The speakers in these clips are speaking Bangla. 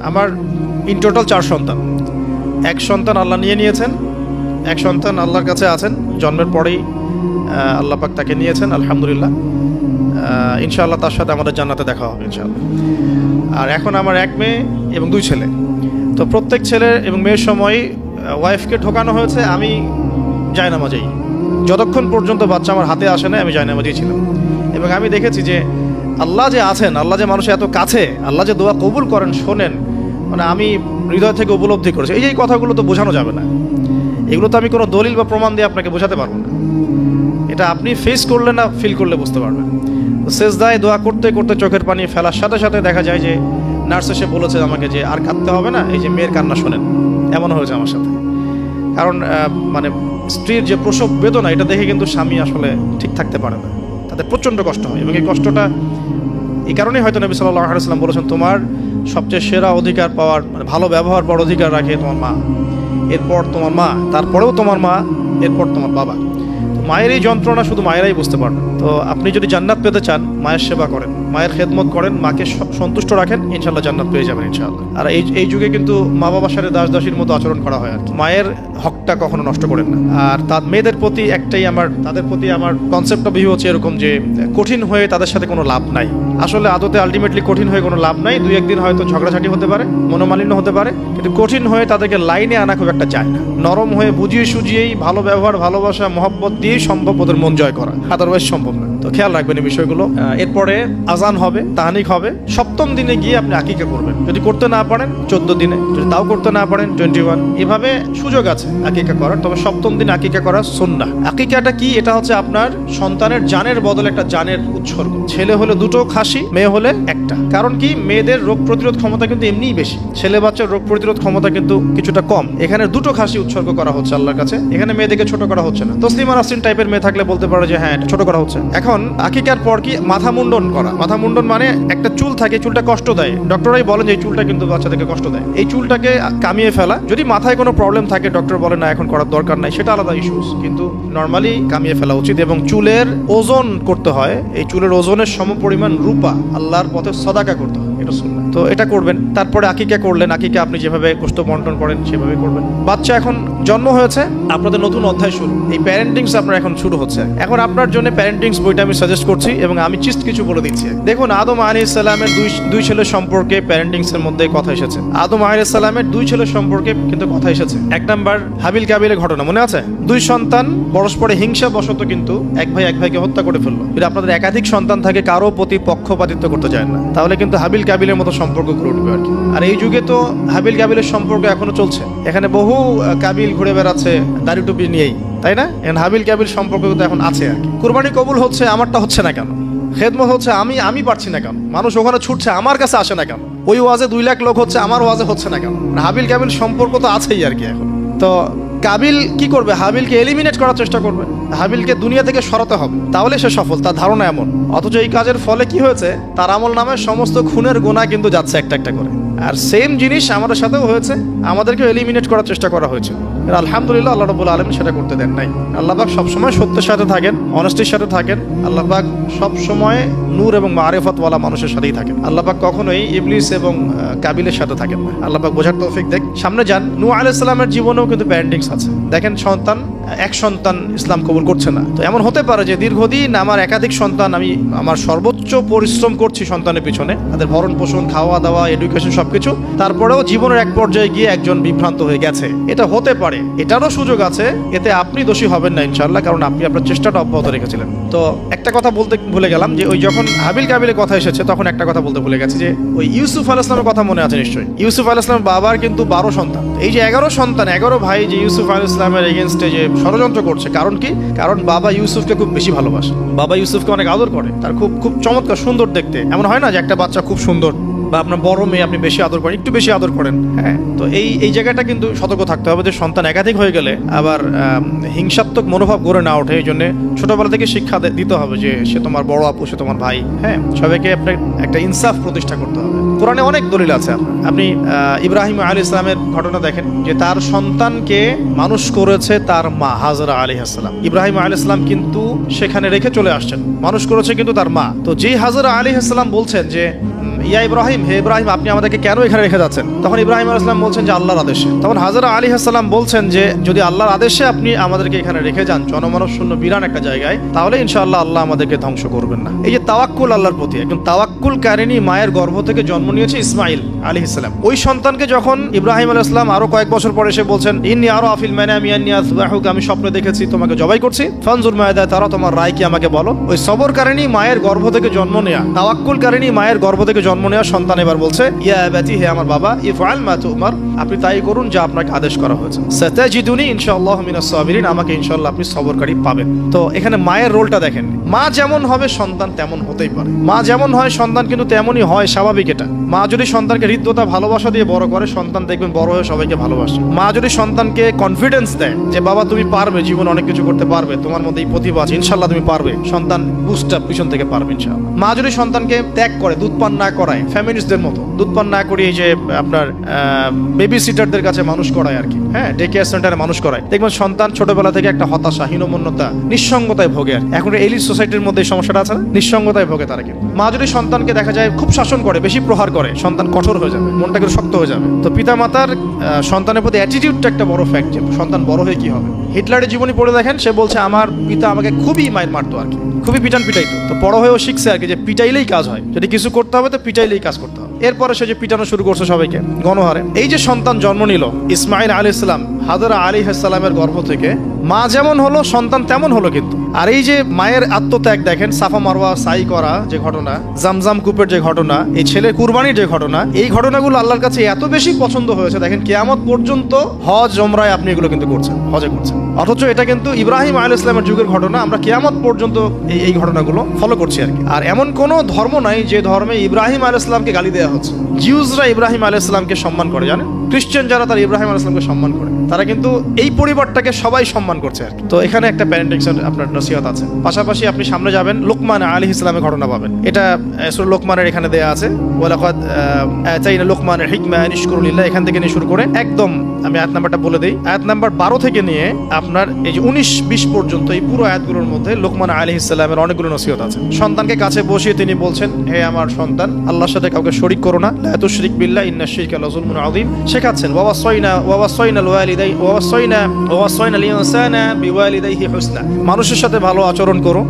আমার ইন টোটাল 4 সন্তান। এক সন্তান আল্লাহ নিয়েছেন, এক সন্তান আল্লাহর কাছে আছেন, জন্মের পরেই আল্লাহ পাক তাকে নিয়েছেন, আলহামদুলিল্লাহ। ইনশাআল্লাহ তার সাথে আমাদের জান্নাতে দেখা হবে ইনশাআল্লাহ। আর এখন আমার 1 মেয়ে এবং 2 ছেলে। তো প্রত্যেক ছেলে এবং মেয়ের সময় ওয়াইফকে ঢোকানো হয়েছে আমি জায়নামাজেই, যতক্ষণ পর্যন্ত বাচ্চা আমার হাতে আসে না আমি জায়নামাজেই ছিলাম। এবং আমি দেখেছি যে আল্লাহ যে আছেন, আল্লাহ যে মানুষের এত কাছে, আল্লাহ যে দোয়া কবুল করেন, শোনেন, মানে আমি হৃদয় থেকে উপলব্ধি করেছি। এই কথাগুলো তো বোঝানো যাবে না, এগুলো তো আমি কোনো দলিল বা প্রমাণ দিয়ে আপনাকে বোঝাতে পারবো না। এটা আপনি ফেস করলে না, ফিল করলে বুঝতে পারবেন। তো সেজদায় দোয়া করতে করতে চোখের পানি ফেলার সাথে সাথে দেখা যায় যে নার্স এসে বলেছে আমাকে যে আর কাঁদতে হবে না, এই যে মেয়ের কান্না শোনেন। এমন হয়েছে আমার সাথে। কারণ মানে স্ত্রীর যে প্রসব বেদনা, এটা দেখে কিন্তু স্বামী আসলে ঠিক থাকতে পারে না, তাদের প্রচণ্ড কষ্ট হয়। এবং এই কষ্টটা এই কারণেই হয়তো নবী সাল্লাল্লাহু আলাইহি ওয়াসাল্লাম বলেছেন, তোমার সবচেয়ে সেরা অধিকার পাওয়ার, মানে ভালো ব্যবহার পাওয়ার অধিকার রাখে তোমার মা, এরপর তোমার মা, তারপরেও তোমার মা, এরপর তোমার বাবা। মায়ের এই যন্ত্রণা শুধু মায়েরাই বুঝতে পারবেন। তো আপনি যদি জান্নাত পেতে চান, মায়ের সেবা করেন, মায়ের খেদমত করেন, মাকে সন্তুষ্ট রাখেন, ইনশাআল্লাহ জান্নাত পেয়ে যাবেন ইনশাআল্লাহ। আর এই যুগে কিন্তু মা বাবার সাথে দাস দাসীর মতো আচরণ করা হয় আর কি। মায়ের হকটা কখনো নষ্ট করেন না। আর তার মেয়েদের প্রতি তাদের প্রতি আমার কনসেপ্টটা ভিউ হচ্ছে এরকম যে কঠিন হয়ে তাদের সাথে কোনো লাভ নাই। আসলে আদতে আলটিমেটলি কঠিন হয়ে কোনো লাভ নাই। 2-1 দিন হয়তো ঝগড়াঝাটি হতে পারে, মনোমালিন্য হতে পারে, কিন্তু কঠিন হয়ে তাদেরকে লাইনে আনা খুব একটা যায় না। নরম হয়ে বুঝিয়ে সুঝিয়েই, ভালো ব্যবহার, ভালোবাসা, মহব্বত দিয়েই সম্ভব ওদের মন জয় করা, আদারওয়াইজ সম্ভব না। তো খেয়াল রাখবেন এই বিষয়গুলো। এরপরে আজান হবে, তাহানিক হবে, 7ম দিনে গিয়ে আপনি আকিকা করবেন। যদি করতে না পারেন 14 দিনে, যদি তাও করতে না পারেন 21, এভাবে সুযোগ আছে আকিকা করার। তবে 7ম দিন আকিকা করা সুন্নাহ। আকিকাটা কি? এটা হচ্ছে আপনার সন্তানের জানের বদলে একটা জানের উৎসর্গ। ছেলে হলে 2টো খাসি, মেয়ে হলে 1টা। কারণ কি, মেয়েদের রোগ প্রতিরোধ ক্ষমতা কিন্তু এমনিই বেশি, ছেলে বাচ্চার রোগ প্রতিরোধ ক্ষমতা কিন্তু কিছুটা কম। এখানে 2টো খাসি উৎসর্গ করা হচ্ছে আল্লাহর কাছে। এখানে মেয়েদেরকে ছোট করা হচ্ছে না। তসলিমা নাসরিন টাইপের মেয়ে থাকলে বলতে পারো যে হ্যাঁ ছোট করা হচ্ছে। এখন আকিকার পর কি মাথা মুন্ডন করা। মাথা মুন্ডন মানে একটা চুল থাকে, চুলটা কষ্ট দেয়, ডক্টরাই বলেন যে এই চুলটা কিন্তু বাচ্চাদেরকে কষ্ট দেয়, এই চুলটাকে কামিয়ে ফেলা। যদি মাথায় কোনো প্রবলেম থাকে, ডক্টর বলে না এখন করার দরকার নাই, সেটা আলাদা ইস্যুস, কিন্তু নর্মালি কামিয়ে ফেলা উচিত। এবং চুলের ওজন করতে হয়, এই চুলের ওজনের সমপরিমাণ রূপা আল্লাহর পথে সদাকা করতে হয়, এটা সুন্নাহ। তো এটা করবেন। তারপরে আকিকা করলেন, আকিকা আপনি যেভাবে গোশত বন্টন করেন সেভাবে করবেন। বাচ্চা এখন জন্ম হয়েছে, আপনাদের নতুন অধ্যায় শুরু, এই প্যারেন্টিংস আপনার এখন শুরু হচ্ছে। এখন আপনার জন্য প্যারেন্টিংস বইটা আমি সাজেস্ট করছি এবং আমি চিস্ট কিছু বলে দিচ্ছি। দেখুন, আদম আলাইহিস সালামের দুই ছেলের সম্পর্কে প্যারেন্টিংস এর মধ্যে কথা এসেছে। আদম আলাইহিস সালামের 2 ছেলের সম্পর্কে কিন্তু কথা এসেছে। 1 নাম্বার হাবিল কাবিলের ঘটনা মনে আছে? 2 সন্তান পরস্পরে হিংসা বশত কিন্তু এক ভাই এক ভাইকে হত্যা করে ফেললো। যদি আপনাদের একাধিক সন্তান থাকে, কারো প্রতি পক্ষপাতিত্ব করতে যায় না, তাহলে কিন্তু হাবিল কাবিলের মতো সম্পর্ক গড়ে উঠবে আর কি। আর এই যুগে তো হাবিল কাবিলের সম্পর্ক এখনো চলছে। এখানে বহু কাবিল ঘুরে বেড়াচ্ছে দাড়ি টুপি নিয়েই, তাই না? এখন হাবিল কাবিল সম্পর্ক তো এখন আছে আর কি। কুরবানি কবুল হচ্ছে, আমারটা হচ্ছে না কেন? খেদমত হচ্ছে, আমি পারছি না কেন? মানুষ ওখানে ছুটছে, আমার কাছে আসে না কেন? ওই ওয়াজে 2 লাখ লোক হচ্ছে, আমার ওয়াজে হচ্ছে না কেন? হাবিল কাবিল সম্পর্ক তো আছেই আর কি। এখন তো কাবিল কি করবে? হাবিলকে এলিমিনেট করার চেষ্টা করবে, হাবিলকে দুনিয়া থেকে সরাতে হবে, তাহলে সে সফল, তার ধারণা এমন। অথচ এই কাজের ফলে কি হয়েছে, তার আমল নামে সমস্ত খুনের গুনাহ কিন্তু যাচ্ছে একটা একটা করে। আর সেম জিনিস আমাদের সাথেও হয়েছে, আমাদেরকে এলিমিনেট করার চেষ্টা করা হয়েছে। আলহামদুলিল্লাহ আল্লাহ রাব্বুল আলামিন সেটা করতে দেন নাই। আল্লাহ পাক সবসময় সত্যের সাথে থাকেন, অনেস্টির সাথে থাকেন। আল্লাহ পাক সবসময় নূর এবং মারিফতওয়ালা মানুষের সাথেই থাকেন। আল্লাহ পাক কখনোই ইবলিস এবং কাবিলের সাথে থাকেন না। আল্লাহ পাক বোঝার তৌফিক দেন। সামনে যান, নূহ আলাইহিস সালামের জীবনেও কিন্তু প্যারেন্টিংস আছে। দেখেন, এক সন্তান ইসলাম কবুল করছে না। তো এমন হতে পারে যে দীর্ঘদিন আমার একাধিক সন্তান, আমি আমার সর্বোচ্চ পরিশ্রম করছি সন্তানের পিছনে, তাদের ভরণ পোষণ, খাওয়া দাওয়া, এডুকেশন সবকিছু, তারপরেও জীবনের এক পর্যায়ে গিয়ে একজন বিভ্রান্ত হয়ে গেছে। এটা হতে পারে, এটারও সুযোগ আছে। এতে আপনি দোষী হবেন না ইনশাআল্লাহ, কারণ আপনি আপনার চেষ্টাটা অব্যাহত রেখেছিলেন। তো একটা কথা বলতে ভুলে গেলাম, যে ওই যখন হাবিল কাবিলের কথা এসেছে তখন একটা কথা বলতে ভুলে গেছে, যে ওই ইউসুফ আলাইহিস সালামের কথা মনে আছে নিশ্চয়ই। ইউসুফ আলাইহিস সালামের বাবার কিন্তু 12 সন্তান। এই যে 11 সন্তান, 11 ভাই যে ইউসুফ আলাইহিস সালামের এগেইনস্টে যে ষড়যন্ত্র করছে, কারণ কি? কারণ বাবা ইউসুফকে খুব বেশি ভালোবাসে, বাবা ইউসুফকে অনেক আদর করে, তার খুব চমৎকার সুন্দর দেখতে। এমন হয় না যে একটা বাচ্চা খুব সুন্দর, বা আপনার বড় মেয়ে আপনি বেশি আদর করেন, একটু বেশি আদর করেন, হ্যাঁ। তো এই জায়গাটা কিন্তু সতর্ক থাকতে হবে, যে সন্তান একাধিক হয়ে গেলে আবার হিংসাত্মক মনোভাব গড়ে না ওঠে। এই জন্য ছোটবেলা থেকে শিক্ষা দিতে হবে যে সে তোমার বড় আপু, সে তোমার ভাই, হ্যাঁ। সবাইকে আপনার একটা ইনসাফ প্রতিষ্ঠা করতে হবে। কোরআনে অনেক দলিল আছে। আপনি ইব্রাহিম আলাইহিস সালামের ঘটনা দেখেন, যে তার সন্তানকে মানুষ করেছে তার মা হাজরা আলাইহিস সালাম। ইব্রাহিম আলাইহিস সালাম কিন্তু সেখানে রেখে চলে আসছেন, মানুষ করেছে কিন্তু তার মা। তো যেই হাজরা আলাইহিস সালাম বলছেন যে ইয়া ইব্রাহিম, হে ইব্রাহিম, আপনি আমাদেরকে কেন এখানে রেখে যাচ্ছেন? তখন ইব্রাহিম আলাইহিস সালাম বলছেন যে আল্লাহর আদেশে। তখন হাজরা আলাইহিস সালাম বলছেন যে যদি আল্লাহর আদেশে আপনি আমাদেরকে এখানে রেখে যান জনমানব শূন্য বিরান একটা জায়গায়, তাহলে ইনশাআল্লাহ আল্লাহ আমাদেরকে ধ্বংস করবেন না। এই যে তাওয়াক্কুল আল্লাহর প্রতি, একজন তাওয়াক্কুল কারিনী মায়ের গর্ভ থেকে জন্ম নিয়েছে ইসমাইল আলাইহিস সালাম। ওই সন্তানকে যখন ইব্রাহিম আলাইহিস সালাম আরো কয়েক বছর পরে এসে বলছেন ইন্নী আরা ফিল মানামি আন্নী আযবাহুকা, আমি স্বপ্নে দেখেছি তোমাকে জবাই করছি, ফানজুর মাযা তারা, তোমার রায় কি আমাকে বলো। ওই সবরকারিনী মায়ের গর্ভ থেকে জন্ম নেয়া, তাওয়াক্কুলকারিনী মায়ের গর্ভ থেকে জন্ম নেয়া সন্তান এবার বলছে ইয়া আবাতি, হে আমার বাবা, ইফআল মা তুমার, আপনি তাই করুন যা আপনাকে আদেশ করা হয়েছে। সাতাজিদুনি ইনশাআল্লাহু মিনাস সাবিরিন, আমাকে ইনশাআল্লাহ আপনি সবরকারী পাবেন। তো এখানে মায়ের রোলটা দেখেন, মা যেমন হবে সন্তান তেমন হতেই পারে, মা যেমন হয় সন্তান কিন্তু তেমনই হয়, স্বাভাবিক এটা। মা যদি সন্তানকে হৃদ্যতা ভালোবাসা দিয়ে বড় করে, সন্তান দেখবেন বড় হয়ে সবাইকে ভালোবাসে। মা যদি সন্তানকে কনফিডেন্স দেয় যে বাবা তুমি পারবে, জীবনে অনেক কিছু করতে পারবে, তোমার মধ্যে এই প্রতিভা আছে, ইনশাআল্লাহ তুমি পারবে, সন্তান বুস্ট আপ পিছন থেকে পারবে ইনশাআল্লাহ। মা যদি সন্তানকে ত্যাগ করে, দুধ পান না করায়, ফ্যামিলিস্টদের মতো দুধ পান না করিয়ে যে আপনার বেবি সিটারদের কাছে মানুষ করায় আর কি, হ্যাঁ, ডে কেয়ার সেন্টারে মানুষ করায়, দেখবেন সন্তান ছোটবেলা থেকে একটা হতাশা, হীনমন্যতা, নিঃসঙ্গতায় ভোগে। আর এখন এলিট সোসাইটির মধ্যে এই সমস্যাটা আছে না, নিঃসঙ্গতায় ভোগে তারা। কিন্তু মা যদি সন্তানকে দেখা যায় খুব শাসন করে, বেশি প্রহার করে, সন্তান কঠোর হয়ে যাবে, মনটা কিন্তু শক্ত হয়ে যাবে। তো পিতা মাতার সন্তানের প্রতি অ্যাটিটিউডটা একটা বড় ফ্যাক্ট, যে সন্তান বড় হয়ে কি হবে। হিটলারের জীবনী পড়ে দেখেন, সে বলছে আমার পিতা আমাকে খুবই মায়ের মারতো আর কি, খুবই পিটাইতো। তো বড় হয়েও শিখছে আর কি যে পিটাইলেই কাজ হয়, যদি কিছু করতে হবে তো পিটাইলেই কাজ করতে হবে। এরপরে সে যে পিটানো শুরু করছে সবাইকে গণহারে। এই যে সন্তান জন্ম নিল ইসমাইল আলাইহিস সালাম হাজরা আলাইহিস সালামের গর্ভ থেকে, মা যেমন হলো সন্তান তেমন হলো কিন্তু। আর এই যে মায়ের আত্মত্যাগ দেখেন, সাফা মারওয়া সাই করা যে ঘটনা, জামজাম কূপের যে ঘটনা, এই ছেলে কুরবানির যে ঘটনা, এই ঘটনাগুলো আল্লাহর কাছে এত বেশি পছন্দ হয়েছে। দেখেন কিয়ামত পর্যন্ত হজ ওমরায় আপনি এগুলো কিন্তু করছেন, হজে করছেন, অথচ এটা কিন্তু ইব্রাহিম আলাইহিস সালামের যুগের ঘটনা। আমরা কিয়ামত পর্যন্ত এই ঘটনাগুলো ফলো করছি আর কি। আর এমন কোনো ধর্ম নাই যে ধর্মে ইব্রাহিম আলাইহিস সালামকে গালি দেওয়া হচ্ছে। জিউসরা ইব্রাহিম আলাইহিস সালামকে সম্মান করে, জানেন, খ্রিস্টান যারা তারা ইব্রাহিম আলাইহিস সালামকে সম্মান করে, তারা কিন্তু এই পরিবারটাকে সবাই সম্মান করছে আর কি। তো এখানে একটা প্যারেন্টিংসের আপনার নসিহত আছে। পাশাপাশি আপনি সামনে যাবেন, লোকমান আলাইহিস সালামের ঘটনা পাবেন। এটা সূরা লোকমানের এখানে দেয়া আছে, ওয়ালাকাদ আতাইনা লোকমানের হিকমা আন ইশকুরু লিল্লাহ, এখান থেকে নিয়ে শুরু করে একদম আমি আয়াত নাম্বারটা বলে দেই, আয়াত নাম্বার 12 থেকে নিয়ে আপনার এই যে 19-20 পর্যন্ত এই পুরো আয়াতগুলোর মধ্যে লোকমান আলাইহিস সালামের অনেকগুলো নসিহত আছে। সন্তানকে কাছে বসিয়ে তিনি বলছেন, হে আমার সন্তান, আল্লাহর সাথে কাউকে শরীক করো না, লা তুশরিক বিল্লাহ ইন্নাশ শিরকা লাযুলমুন আযীম। শেখাচ্ছেন ওয়াসাইনাল ইনসানা বিওয়ালিদাইহি হুসনা, মানুষের সাথে ভালো আচরণ করো,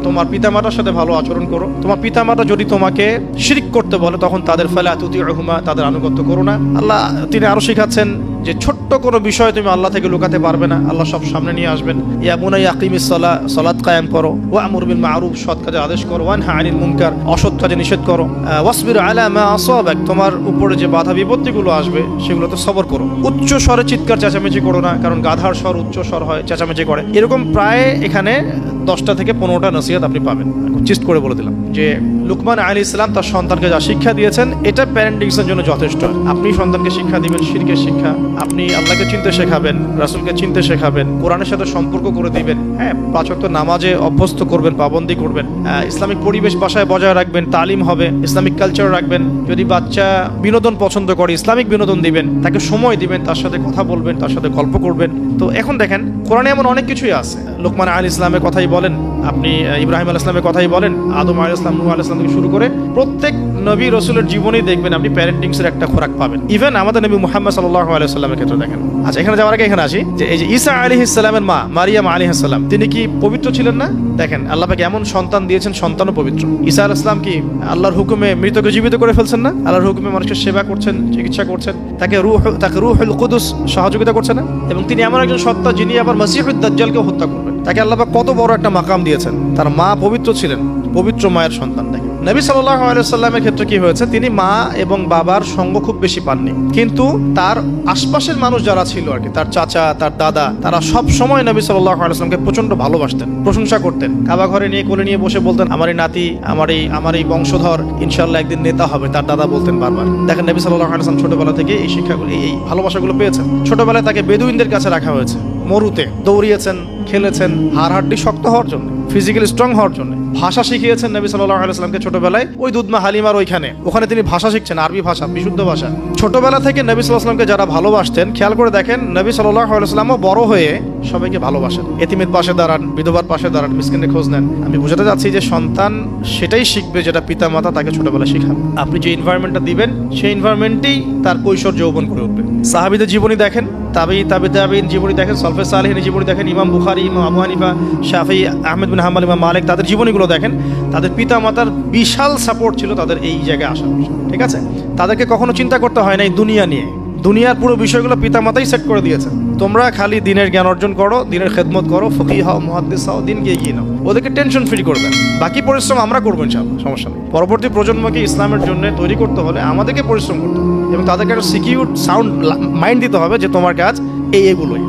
তোমার পিতামাতার সাথে ভালো আচরণ করো। তোমার পিতামাতা যদি তোমাকে শিরক করতে বলে তখন তাদের ফালা তুতিউহুমা, তাদের আনুগত্য করো না। আল্লাহ তিনি আরো শেখাচ্ছেন যে ছোট্ট কোনো বিষয় তুমি আল্লাহ থেকে লুকাতে পারবে না, আল্লাহ সব সামনে নিয়ে আসবেন। ইয়া বুনাইয়া আকিমিস সালাহ, সালাত কায়েম করো, ওয়া'মুর বিল মা'রুফ, সৎ কাজে আদেশ করো, ওয়ানহা আনিল মুনকার, অসৎ কাজে নিষেধ করো, ওয়াসবির আলা মা আসাবাক, তোমার উপরে যে বাধা বিপত্তিগুলো আসবে সেগুলোতে সবর করো। উচ্চ স্বরে চিৎকার চেঁচামেচি করো না, কারণ গাধার স্বর উচ্চ স্বর হয়, চেঁচামেচি করে। এরকম প্রায় এখানে 10টা থেকে 15টা নসিহত আপনি পাবেন। চিস্ট করে বলে দিলাম যে লুকমান আলাইহিস সালাম তার সন্তানকে যা শিক্ষা দিয়েছেন এটা প্যারেন্টিংসের জন্য যথেষ্ট। আপনি সন্তানকে শিক্ষা দিবেন শিরকের শিক্ষা, আপনি আল্লাহকে চিনতে শেখাবেন, রাসূলকে চিনতে শেখাবেন, কোরআনের সাথে সম্পর্ক করে দিবেন, হ্যাঁ, 5 ওয়াক্ত নামাজে অভ্যস্ত করবেন, পাবন্দি করবেন, ইসলামিক পরিবেশ বাসায় বজায় রাখবেন, তালিম হবে, ইসলামিক কালচার রাখবেন। যদি বাচ্চা বিনোদন পছন্দ করে ইসলামিক বিনোদন দিবেন, তাকে সময় দিবেন, তার সাথে কথা বলবেন, তার সাথে গল্প করবেন। তো এখন দেখেন কোরআনে এমন অনেক কিছুই আছে। লোকমান আলাইহিস সালামের কথাই বলেন, আপনি ইব্রাহিম আলাইহিস সালামের কথাই বলেন, আদম আলাইহিস সালাম, নূহ আলাইহিস সালাম থেকে শুরু করে প্রত্যেক নবী রাসূলের জীবনেই দেখবেন আপনি প্যারেন্টিংসের একটা খোরাক পাবেন। ইভেন আমাদের নবী মুহাম্মদ সাল্লাল্লাহু আলাইহি ওয়াসাল্লামের ক্ষেত্রে দেখেন। আচ্ছা, এখানে যাওয়ার আগে এখানে আসি যে এই যে ঈসা আলাইহিস সালামের মা মারিয়াম আলাইহিস সালাম, তিনি কি পবিত্র ছিলেন না? দেখেন আল্লাহ পাক এমন সন্তান দিয়েছেন, সন্তানও পবিত্র। ঈসা আলাইহিস সালাম কি আল্লাহর হুকুমে মৃতকে জীবিত করে ফেলছেন না? আল্লাহর হুকুমে মানুষের সেবা করছেন, চিকিৎসা করছেন, তাকে রূহুল কুদুস সহযোগিতা করছে না? এবং তিনি এমন একজন সত্তা যিনি আবার মাসিহুদ দাজ্জালকে হত্যা করবেন। তাকে আল্লাহ পাক কত বড় একটা মাকাম দিয়েছেন। তার মা পবিত্র ছিলেন, পবিত্র মায়ের সন্তান। দেখেন নবী সাল্লাল্লাহু আলাইহি ওয়াসাল্লামের ক্ষেত্রে কি হয়েছে, তিনি মা এবং বাবার সঙ্গ খুব বেশি পাননি, কিন্তু তার আশপাশের মানুষ যারা ছিল আর কি, তার চাচা, তার দাদা, তারা সব সময় নবী সাল্লাল্লাহু আলাইহি ওয়াসাল্লামকে প্রচন্ড ভালোবাসতেন, প্রশংসা করতেন। কাবা ঘরে নিয়ে কোলে নিয়ে বসে বলতেন, আমার এই নাতি, আমার এই বংশধর ইনশাআল্লাহ একদিন নেতা হবে, তার দাদা বলতেন বারবার। দেখেন নবী সাল্লাল্লাহু আলাইহি ওয়াসাল্লাম ছোটবেলা থেকে এই শিক্ষাগুলো, এই ভালোবাসাগুলো পেয়েছেন। ছোটবেলায় তাকে বেদুইনদের কাছে রাখা হয়েছে, মরুতে দৌড়িয়েছেন, খেলেছেন হাড় হাড্ডি শক্ত হওয়ার জন্য, ফিজিক্যালি স্ট্রং হওয়ার জন্য। ভাষা শিখিয়েছেন নবী সাল্লাল্লাহু আলাইহি ওয়াসাল্লামকে ছোটবেলায়, ওই দুধমা হালিমার ওখানে তিনি ভাষা শিখছেন, আরবি ভাষা, বিশুদ্ধ ভাষা। ছোটবেলা থেকে নবী সাল্লাল্লাহু আলাইহি ওয়াসাল্লামকে যারা ভালোবাসতেন, খেয়াল করে দেখেন নবী সাল্লাল্লাহু আলাইহি ওয়াসাল্লামও বড় হয়ে সবাইকে ভালোবাসেন। এতিমের পাশে দাঁড়ান, বিধবার পাশে দাঁড়ান, মিসকিনের খোঁজ নেন। আমি বোঝাতে চাচ্ছি যে সন্তান সেটাই শিখবে যেটা পিতা মাতা তাকে ছোটবেলায় শিখাবে। আপনি যে এনভায়রনমেন্টটা দিবেন সেই এনভায়রনমেন্টেই তার কৈশোর যৌবন করে উঠবে। সাহাবীদের জীবনী দেখেন, তাবিঈন জীবনী দেখেন, সলফে সালেহিনের জীবনী দেখেন, ইমাম বুখারী, ইমাম আবু হানিফা, শাফিঈ, আহমেদ বিন হাম্বল, ইমাম মালিক, তাদের জীবনীগুলো দেখেন। তাদের পিতা মাতার বিশাল সাপোর্ট ছিল তাদের এই জায়গায় আসার। ঠিক আছে, তাদেরকে কখনো চিন্তা করতে হয় না এই দুনিয়া নিয়ে। দুনিয়ার পুরো বিষয়গুলো পিতা মাতাই সেট করে দিয়েছে। তোমরা খালি দিনের জ্ঞান অর্জন করো, দিনের খেদমত করো, ফকিহ হও, মুহাদ্দিস হও, দিনকে এগিয়ে নাও। ওদেরকে টেনশন ফ্রি করবেন, বাকি পরিশ্রম আমরা করবো ইনশাআল্লাহ, সমস্যা নেই। পরবর্তী প্রজন্মকে ইসলামের জন্য তৈরি করতে হলে আমাদেরকে পরিশ্রম করতে হবে এবং তাদেরকে একটা সিকিউর সাউন্ড মাইন্ড দিতে হবে যে তোমার কাজ এগুলোই।